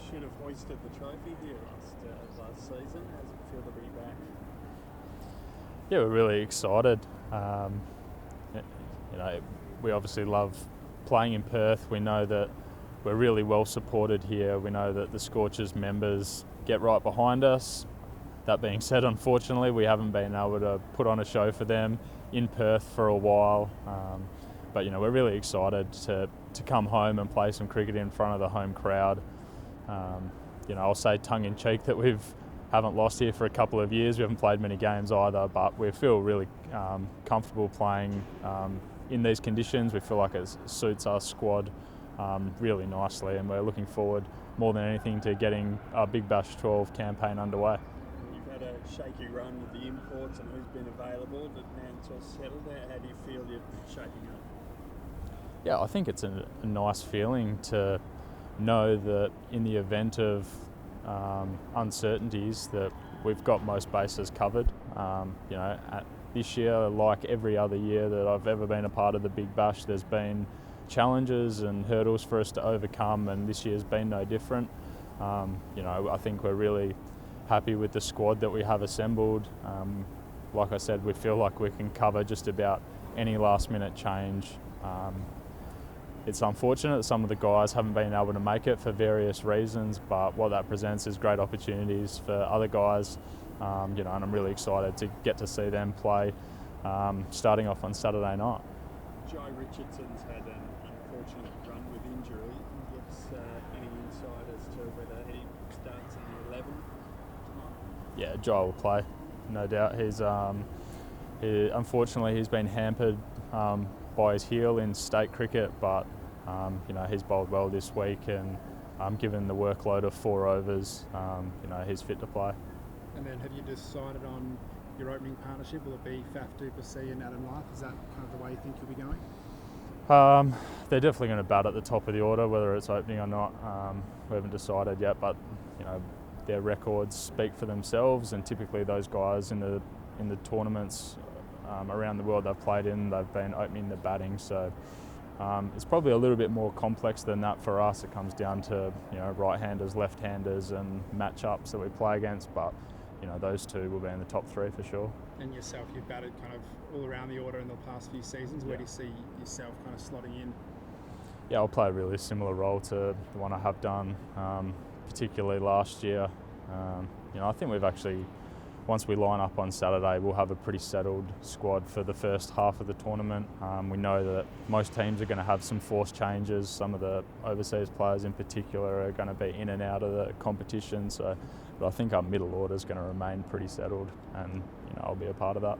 should have hoisted the trophy here last season. How does it feel to be back? Yeah, we're really excited. We obviously love playing in Perth. We know that we're really well supported here. We know that the Scorchers members get right behind us. That being said, unfortunately, we haven't been able to put on a show for them in Perth for a while. But we're really excited to come home and play some cricket in front of the home crowd. I'll say tongue-in-cheek that we haven't lost here for a couple of years. We haven't played many games either, but we feel really comfortable playing in these conditions. We feel like it suits our squad really nicely, and we're looking forward more than anything to getting our Big Bash 12 campaign underway. You've had a shaky run with the imports and who's been available, but now it's all settled. How do you feel you're shaping up? Yeah, I think it's a nice feeling to know that in the event of uncertainties that we've got most bases covered. This year, like every other year that I've ever been a part of the Big Bash, there's been challenges and hurdles for us to overcome, and this year's been no different. I think we're really happy with the squad that we have assembled. Like I said, we feel like we can cover just about any last minute change. It's unfortunate that some of the guys haven't been able to make it for various reasons, but what that presents is great opportunities for other guys. And I'm really excited to get to see them play starting off on Saturday night. Joe Richardson's had an unfortunate run with injury. Can you give us any insight as to whether he starts in the 11 tonight? Yeah, Joe will play, no doubt. Unfortunately, he's been hampered by his heel in state cricket, but he's bowled well this week, and given the workload of 4 overs, he's fit to play. And then have you decided on your opening partnership? Will it be Faf du Plessis and Adam Life? Is that kind of the way you think you'll be going? They're definitely going to bat at the top of the order, whether it's opening or not. We haven't decided yet, but their records speak for themselves, and typically those guys in the tournaments around the world they've played in, they've been opening the batting. So it's probably a little bit more complex than that for us. It comes down to right-handers, left-handers, and matchups that we play against. But those two will be in the top 3 for sure. And yourself, you've batted kind of all around the order in the past few seasons. Where do you see yourself kind of slotting in? Yeah, I'll play a really similar role to the one I have done, particularly last year. I think we've actually, once we line up on Saturday, we'll have a pretty settled squad for the first half of the tournament. We know that most teams are going to have some forced changes. Some of the overseas players in particular are going to be in and out of the competition. But I think our middle order is going to remain pretty settled, and I'll be a part of that.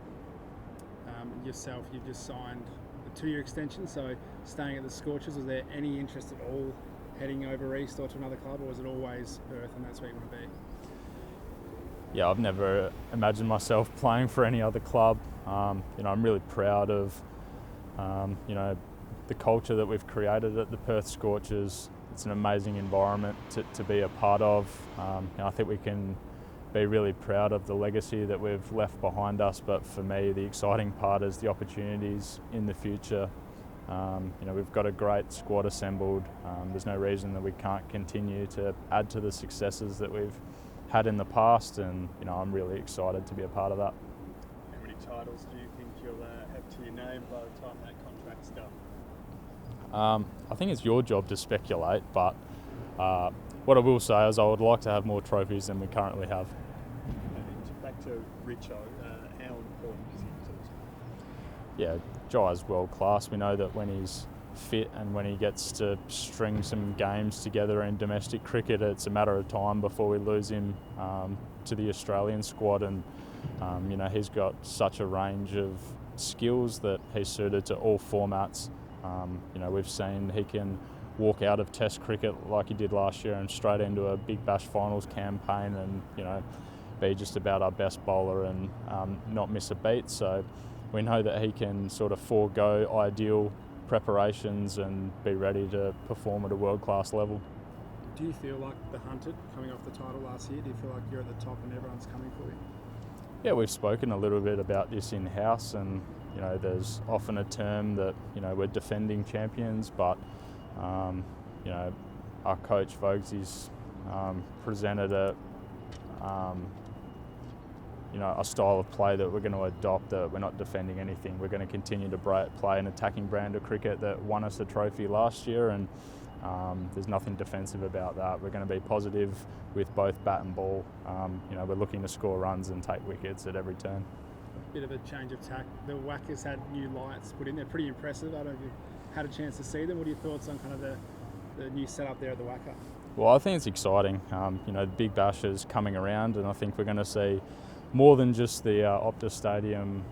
Yourself, you've just signed a 2-year extension, so staying at the Scorchers, was there any interest at all heading over east or to another club, or was it always Perth and that's where you want to be? Yeah, I've never imagined myself playing for any other club. I'm really proud of, the culture that we've created at the Perth Scorchers. It's an amazing environment to be a part of. I think we can be really proud of the legacy that we've left behind us. But for me, the exciting part is the opportunities in the future. We've got a great squad assembled. There's no reason that we can't continue to add to the successes that we've had in the past, and I'm really excited to be a part of that. How many titles do you think you'll have to your name by the time that contract's done? I think it's your job to speculate, but what I will say is I would like to have more trophies than we currently have. And back to Richo, how important is he to the team? Yeah, Jai's world class. We know that when he's fit and when he gets to string some games together in domestic cricket, it's a matter of time before we lose him to the Australian squad. And he's got such a range of skills that he's suited to all formats. We've seen he can walk out of Test cricket like he did last year and straight into a Big Bash finals campaign, and be just about our best bowler and not miss a beat. So we know that he can sort of forego ideal preparations and be ready to perform at a world-class level. Do you feel like the hunted coming off the title last year? Do you feel like you're at the top and everyone's coming for you? Yeah, we've spoken a little bit about this in-house, and there's often a term that we're defending champions, but our coach Vogtsy's presented a style of play that we're going to adopt, that we're not defending anything. We're going to continue to play an attacking brand of cricket that won us a trophy last year, and there's nothing defensive about that. We're going to be positive with both bat and ball. We're looking to score runs and take wickets at every turn. Bit of a change of tack. The Wackers had new lights put in there, pretty impressive. I don't know if you've had a chance to see them. What are your thoughts on kind of the new setup there at the Wacker? Well, I think it's exciting. The Big Bash is coming around, and I think we're going to see more than just the Optus Stadium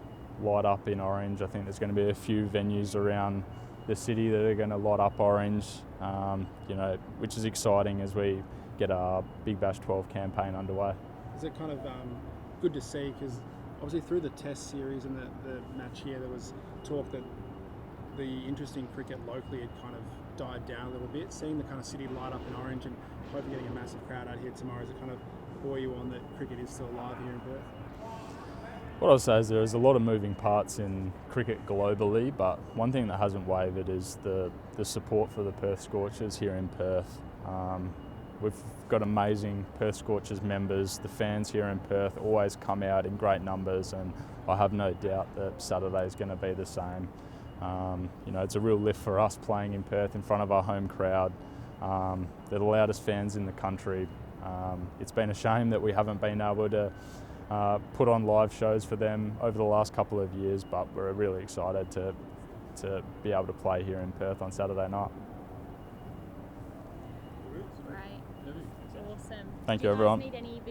light up in orange. I think there's going to be a few venues around the city that are going to light up orange, which is exciting as we get our Big Bash 12 campaign underway. Is it kind of good to see, because obviously through the Test series and the match here, there was talk that the interest in cricket locally had kind of died down a little bit. Seeing the kind of city light up in orange and hopefully getting a massive crowd out here tomorrow, is it kind of buoy you on that cricket is still alive here in Perth? What I'll say is there's a lot of moving parts in cricket globally, but one thing that hasn't wavered is the support for the Perth Scorchers here in Perth. We've got amazing Perth Scorchers members. The fans here in Perth always come out in great numbers, and I have no doubt that Saturday is going to be the same. It's a real lift for us playing in Perth in front of our home crowd. They're the loudest fans in the country. It's been a shame that we haven't been able to put on live shows for them over the last couple of years, but we're really excited to be able to play here in Perth on Saturday night. Great. Awesome. Thank Do you, guys everyone. Need any